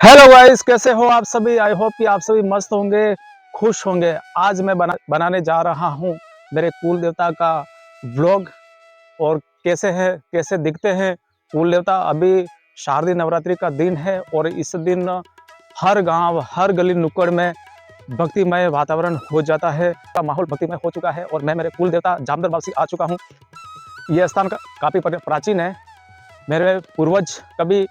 Hello guys, कैसे हो आप सभी। आई होप कि आप सभी मस्त होंगे, खुश होंगे। आज मैं बनाने जा रहा हूँ मेरे कुल देवता का व्लॉग। और कैसे है, कैसे दिखते हैं कुल देवता। अभी शारदीय नवरात्रि का दिन है और इस दिन हर गांव, हर गली नुक्कड़ में भक्तिमय वातावरण हो जाता है, का माहौल भक्तिमय हो चुका है। और मैं मेरे कुल देवता जामदर बाग से आ चुका हूँ। यह स्थान काफ़ी प्राचीन है। मेरे पूर्वज कभी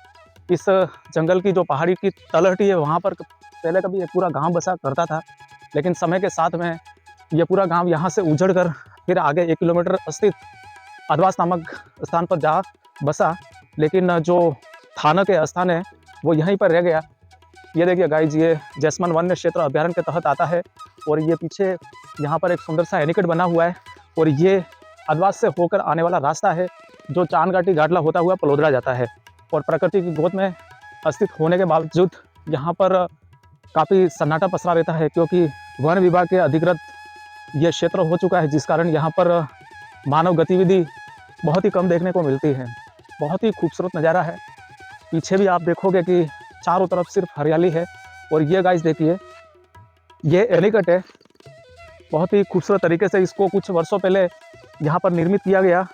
इस जंगल की जो पहाड़ी की तलहटी है वहाँ पर पहले कभी एक पूरा गांव बसा करता था, लेकिन समय के साथ में ये पूरा गांव यहाँ से उजड़ कर फिर आगे 1 किलोमीटर स्थित अधवास नामक स्थान पर जा बसा। लेकिन जो थाना के स्थान है वो यहीं पर रह गया। ये देखिए गाइज, ये जैसमन वन्य क्षेत्र अभ्यारण्य के तहत आता है। और ये पीछे यहाँ पर एक सुंदर सा एनीकट बना हुआ है। और ये अधवास से होकर आने वाला रास्ता है जो चांद घाटी घाटला होता हुआ पलोदरा जाता है। और प्रकृति की गोद में स्थित होने के बावजूद यहाँ पर काफ़ी सन्नाटा पसरा रहता है, क्योंकि वन विभाग के अधिकृत ये क्षेत्र हो चुका है, जिस कारण यहाँ पर मानव गतिविधि बहुत ही कम देखने को मिलती है। बहुत ही खूबसूरत नज़ारा है। पीछे भी आप देखोगे कि चारों तरफ सिर्फ हरियाली है। और ये गाइस देखिए, ये एनीकट है। बहुत ही खूबसूरत तरीके से इसको कुछ वर्षों पहले यहाँ पर निर्मित किया गया।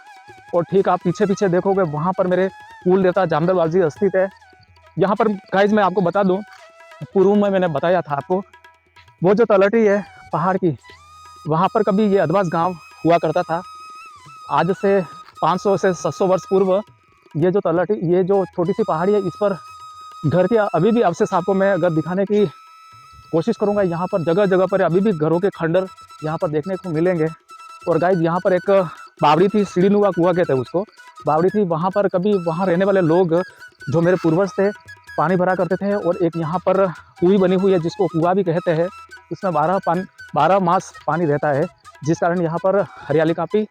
और ठीक आप पीछे पीछे देखोगे वहाँ पर मेरे कुल देवता जामदर बाग जी स्थित है। यहाँ पर गाइज मैं आपको बता दूँ, पूर्व में मैंने बताया था आपको, वो जो तलहटी है पहाड़ की, वहाँ पर कभी ये अधवास गांव हुआ करता था। आज से 500 से 700 वर्ष पूर्व ये जो तलहटी, ये जो छोटी सी पहाड़ी है, इस पर घर के अभी भी अवशेष आपको मैं अगर दिखाने की कोशिश करूँगा, यहाँ पर जगह जगह पर अभी भी घरों के खंडर यहाँ पर देखने को मिलेंगे। और गाइज यहाँ पर एक बावड़ी थी, सीढ़ी नुआ कुआं कहते हैं उसको, बावड़ी थी। वहाँ पर कभी वहाँ रहने वाले लोग जो मेरे पूर्वज थे पानी भरा करते थे। और एक यहाँ पर कुई बनी हुई है जिसको कुआं भी कहते हैं। उसमें 12 मास पानी रहता है, जिस कारण यहाँ पर हरियाली काफ़ी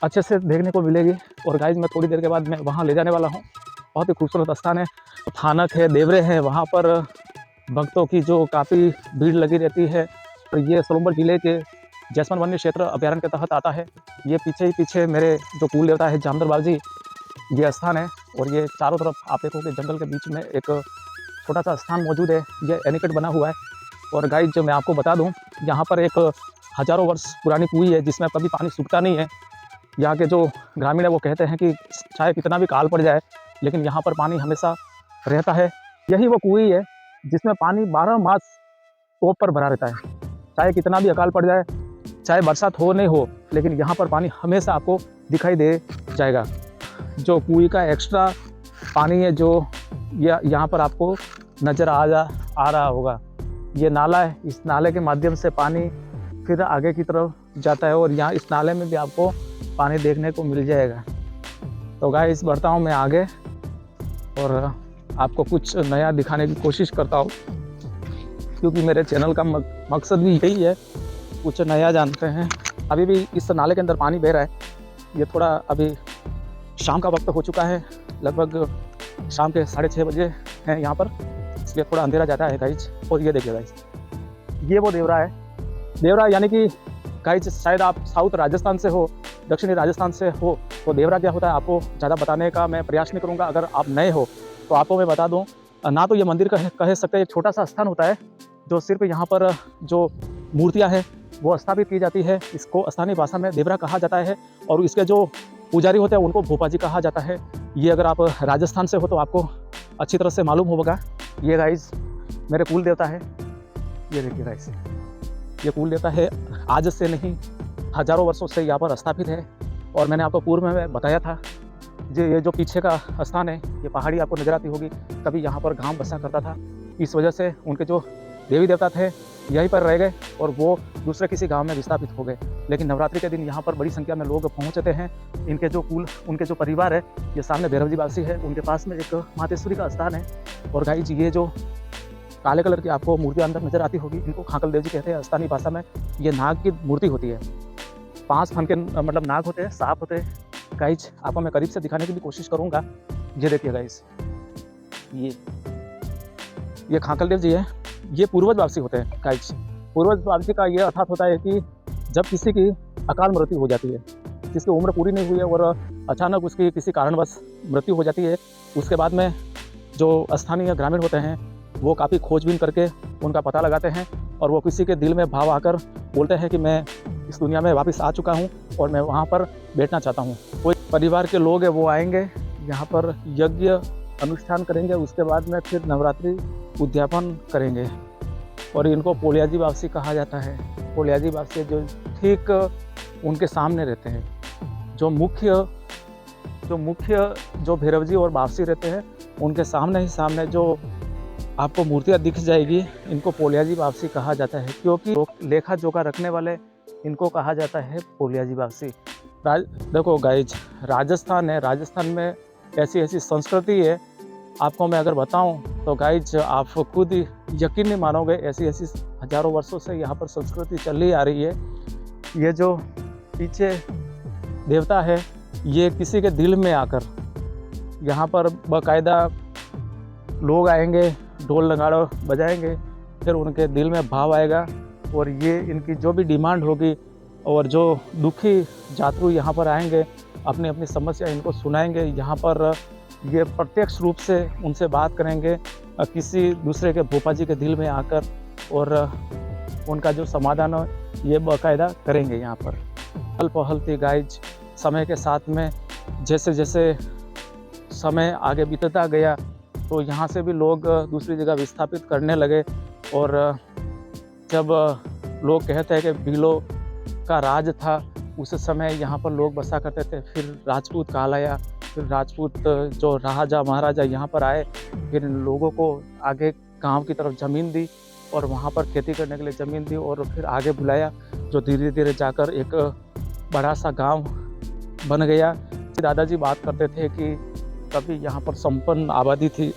अच्छे से देखने को मिलेगी। और गाइज मैं थोड़ी देर के बाद मैं वहाँ ले जाने वाला हूँ। बहुत ही खूबसूरत स्थान है। थानक है, देवरे है, वहाँ पर भक्तों की जो काफ़ी भीड़ लगी रहती है। और ये सोलंबर जिले के जैसमन वन्य क्षेत्र अभ्यारण्य के तहत आता है। ये पीछे ही पीछे मेरे जो कुल देवता है जामदर बाग जी, ये स्थान है। और ये चारों तरफ आप देखोगे जंगल के बीच में एक छोटा सा स्थान मौजूद है, ये एनीकट बना हुआ है। और गाइस जो मैं आपको बता दूं, यहाँ पर एक हज़ारों वर्ष पुरानी कुई है जिसमें कभी पानी सूखता नहीं है। यहाँ के जो ग्रामीण है वो कहते हैं कि चाहे कितना भी काल पड़ जाए, लेकिन यहाँ पर पानी हमेशा रहता है। यही वो कुई है जिसमें पानी 12 मास टोप पर भरा रहता है। चाहे कितना भी अकाल पड़ जाए, चाहे बरसात हो नहीं हो, लेकिन यहाँ पर पानी हमेशा आपको दिखाई दे जाएगा। जो कुएं का एक्स्ट्रा पानी है जो यहाँ पर आपको नज़र आ रहा होगा, ये नाला है। इस नाले के माध्यम से पानी फिर आगे की तरफ जाता है और यहाँ इस नाले में भी आपको पानी देखने को मिल जाएगा। तो गाइस बढ़ता हूँ मैं आगे और आपको कुछ नया दिखाने की कोशिश करता हूँ, क्योंकि मेरे चैनल का मकसद भी यही है, कुछ नया जानते हैं। अभी भी इस नाले के अंदर पानी बह रहा है। ये थोड़ा अभी शाम का वक्त हो चुका है, लगभग शाम के 6:30 बजे हैं यहाँ पर, इसलिए थोड़ा अंधेरा जाता है गाइज। और ये देखिए गाइज, ये वो देवरा है। देवरा यानी कि गाइज शायद आप साउथ राजस्थान से हो, दक्षिणी राजस्थान से हो, तो देवरा क्या होता है आपको ज़्यादा बताने का मैं प्रयास नहीं करूँगा। अगर आप नए हो तो आपको मैं बता दूँ, ना तो ये मंदिर कह सकते हैं, एक छोटा सा स्थान होता है जो सिर्फ यहाँ पर जो मूर्तियाँ हैं वो स्थापित की जाती है। इसको स्थानीय भाषा में देवरा कहा जाता है। और इसके जो पुजारी होते हैं उनको भोपा जी कहा जाता है। ये अगर आप राजस्थान से हो तो आपको अच्छी तरह से मालूम होगा। ये गाइस मेरे कुल देवता है। ये देखिए गाइस, ये कुल देवता है, आज से नहीं हज़ारों वर्षों से यहाँ पर स्थापित है। और मैंने आपको पूर्व में बताया था, ये जो पीछे का स्थान है, ये पहाड़ी आपको नजर आती होगी, कभी यहाँ पर गांव बसा करता था। इस वजह से उनके जो देवी देवता थे यहीं पर रह गए और वो दूसरे किसी गांव में विस्थापित हो गए। लेकिन नवरात्रि के दिन यहाँ पर बड़ी संख्या में लोग पहुँचते हैं। इनके जो उनके जो परिवार है, ये सामने भैरव जी वासी है, उनके पास में एक मातेश्वरी का स्थान है। और गाइज ये जो काले कलर की आपको मूर्ति अंदर नजर आती होगी, इनको खाकल देव जी कहते हैं स्थानीय भाषा में। ये नाग की मूर्ति होती है, 5 फन के मतलब नाग होते हैं, सांप होते हैं। गाइज आपको मैं करीब से दिखाने की भी कोशिश करूँगा। ये देखिए गाइज, ये खाकल देव जी है। ये पूर्वज वापसी होते हैं गाइज। पूर्वज वापसी का ये अर्थात होता है कि जब किसी की अकाल मृत्यु हो जाती है, जिसकी उम्र पूरी नहीं हुई है और अचानक उसकी किसी कारणवश मृत्यु हो जाती है, उसके बाद में जो स्थानीय ग्रामीण होते हैं वो काफ़ी खोजबीन करके उनका पता लगाते हैं और वो किसी के दिल में भाव आकर बोलते हैं कि मैं इस दुनिया में वापस आ चुका हूँ और मैं वहाँ पर बैठना चाहता हूँ। कोई परिवार के लोग हैं वो आएंगे, यहाँ पर यज्ञ अनुष्ठान करेंगे, उसके बाद में फिर नवरात्रि उद्यापन करेंगे और इनको पोलियाजी वापसी कहा जाता है। पोलियाजी वापसी जो ठीक उनके सामने रहते हैं, जो मुख्य जो भैरव जी और वापसी रहते हैं उनके सामने जो आपको मूर्तियाँ दिख जाएगी, इनको पोलियाजी वापसी कहा जाता है, क्योंकि लेखा जोखा रखने वाले इनको कहा जाता है पोलियाजी वापसी। देखो गाइज, राजस्थान है, राजस्थान में ऐसी संस्कृति है, आपको मैं अगर बताऊं तो गाइज आप खुद यकीन नहीं मानोगे, ऐसी हजारों वर्षों से यहाँ पर संस्कृति चली आ रही है। ये जो पीछे देवता है, ये किसी के दिल में आकर यहाँ पर बाकायदा लोग आएंगे, ढोल नगाड़ा बजाएंगे, फिर उनके दिल में भाव आएगा और ये इनकी जो भी डिमांड होगी और जो दुखी यात्रु यहाँ पर आएंगे अपनी अपनी समस्या इनको सुनाएंगे। यहाँ पर ये प्रत्यक्ष रूप से उनसे बात करेंगे किसी दूसरे के भोपा जी के दिल में आकर और उनका जो समाधान है ये बाकायदा करेंगे। यहाँ पर पहल पहल थी गाइज, समय के साथ में जैसे जैसे समय आगे बीतता गया तो यहाँ से भी लोग दूसरी जगह विस्थापित करने लगे और जब लोग कहते हैं कि भीलों का राज था उस समय यहाँ पर लोग बसा करते थे, फिर राजपूत काल आया, फिर राजपूत जो राजा महाराजा यहाँ पर आए, फिर लोगों को आगे गांव की तरफ ज़मीन दी और वहाँ पर खेती करने के लिए ज़मीन दी और फिर आगे बुलाया, जो धीरे धीरे जाकर एक बड़ा सा गांव बन गया। दादाजी बात करते थे कि कभी यहाँ पर संपन्न आबादी थी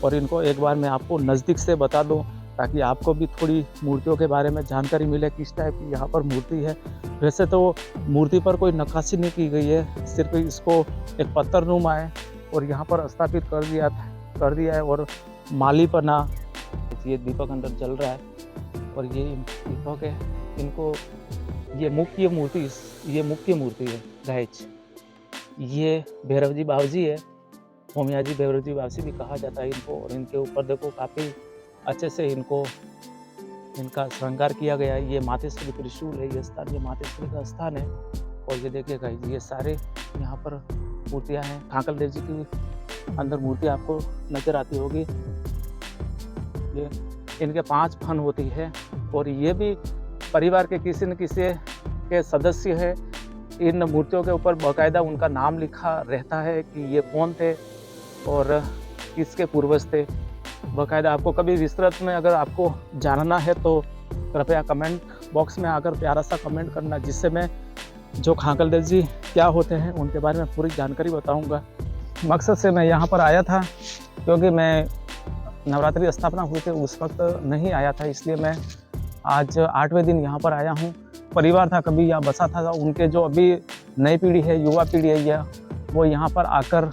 और इनको एक बार मैं आपको नज़दीक से बता दूँ ताकि आपको भी थोड़ी मूर्तियों के बारे में जानकारी मिले, किस टाइप की यहाँ पर मूर्ति है। वैसे तो मूर्ति पर कोई नक्काशी नहीं की गई है, सिर्फ इसको एक पत्थरनुमा है और यहाँ पर स्थापित कर दिया है और मालीपना, ये दीपक अंदर जल रहा है और ये दीपक है, इनको ये मुख्य मूर्ति है गाइज। ये भैरव जी बाबूजी है, होमियाजी भैरव जी बाबूजी भी कहा जाता है इनको। और इनके ऊपर देखो काफ़ी अच्छे से इनका श्रृंगार किया गया है। ये मातेश्वरी त्रिशूल है, ये स्थान ये मातेश्वरी का स्थान है। और ये देखिए गाइस, ये सारे यहाँ पर मूर्तियाँ हैं। ठाकल देव जी की अंदर मूर्ति आपको नजर आती होगी। ये इनके 5 फन होती है और ये भी परिवार के किसी न किसी के सदस्य है। इन मूर्तियों के ऊपर बाकायदा उनका नाम लिखा रहता है कि ये कौन थे और किसके पूर्वज थे। बाकायदा आपको कभी विस्तृत में अगर आपको जानना है तो कृपया कमेंट बॉक्स में आकर प्यारा सा कमेंट करना, जिससे मैं जो खाकल देव जी क्या होते हैं उनके बारे में पूरी जानकारी बताऊंगा। मकसद से मैं यहाँ पर आया था क्योंकि मैं नवरात्रि स्थापना हुई थी उस वक्त नहीं आया था, इसलिए मैं आज 8वें दिन यहाँ पर आया हूँ। परिवार था कभी यहाँ बसा था, उनके जो अभी नई पीढ़ी है, युवा पीढ़ी है, यह वो यहाँ पर आकर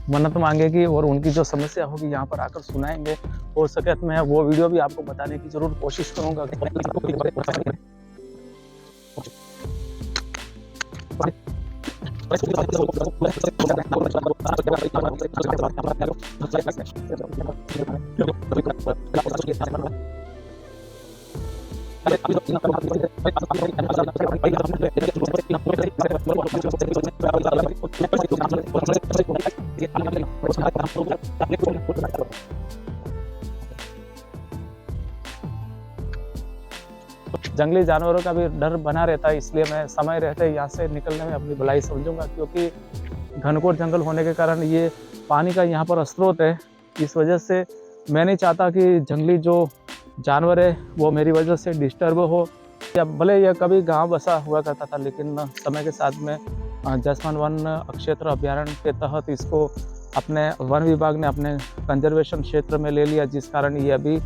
मन्नत मांगेगी और उनकी जो समस्या होगी यहाँ पर आकर सुनाएंगे। हो सके तो मैं वो वीडियो भी आपको बताने की जरूर कोशिश करूँगा। जंगली जानवरों का भी डर बना रहता है, इसलिए मैं समय रहते यहाँ से निकलने में अपनी भलाई समझूंगा, क्योंकि घनघोर जंगल होने के कारण ये पानी का यहाँ पर स्रोत है। इस वजह से मैं नहीं चाहता कि जंगली जो जानवर है वो मेरी वजह से डिस्टर्ब हो। या भले यह कभी गांव बसा हुआ करता था, लेकिन समय के साथ में जसमान वन क्षेत्र अभ्यारण्य के तहत इसको अपने वन विभाग ने अपने कंजर्वेशन क्षेत्र में ले लिया, जिस कारण ये अभी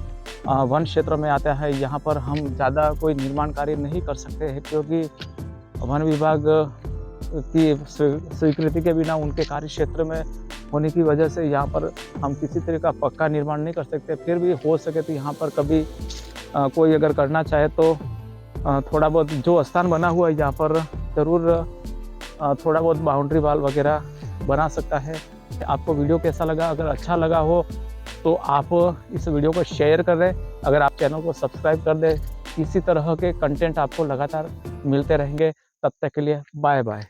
वन क्षेत्र में आता है। यहाँ पर हम ज़्यादा कोई निर्माण कार्य नहीं कर सकते हैं, क्योंकि वन विभाग की स्वीकृति के बिना उनके कार्य क्षेत्र में होने की वजह से यहाँ पर हम किसी तरह का पक्का निर्माण नहीं कर सकते। फिर भी हो सके तो यहाँ पर कभी कोई अगर करना चाहे तो थोड़ा बहुत जो स्थान बना हुआ है यहाँ पर ज़रूर थोड़ा बहुत बाउंड्री वाल वगैरह बना सकता है। आपको वीडियो कैसा लगा? अगर अच्छा लगा हो तो आप इस वीडियो को शेयर कर दें। अगर आप चैनल को सब्सक्राइब कर दें, इसी तरह के कंटेंट आपको लगातार मिलते रहेंगे। तब तक के लिए बाय बाय।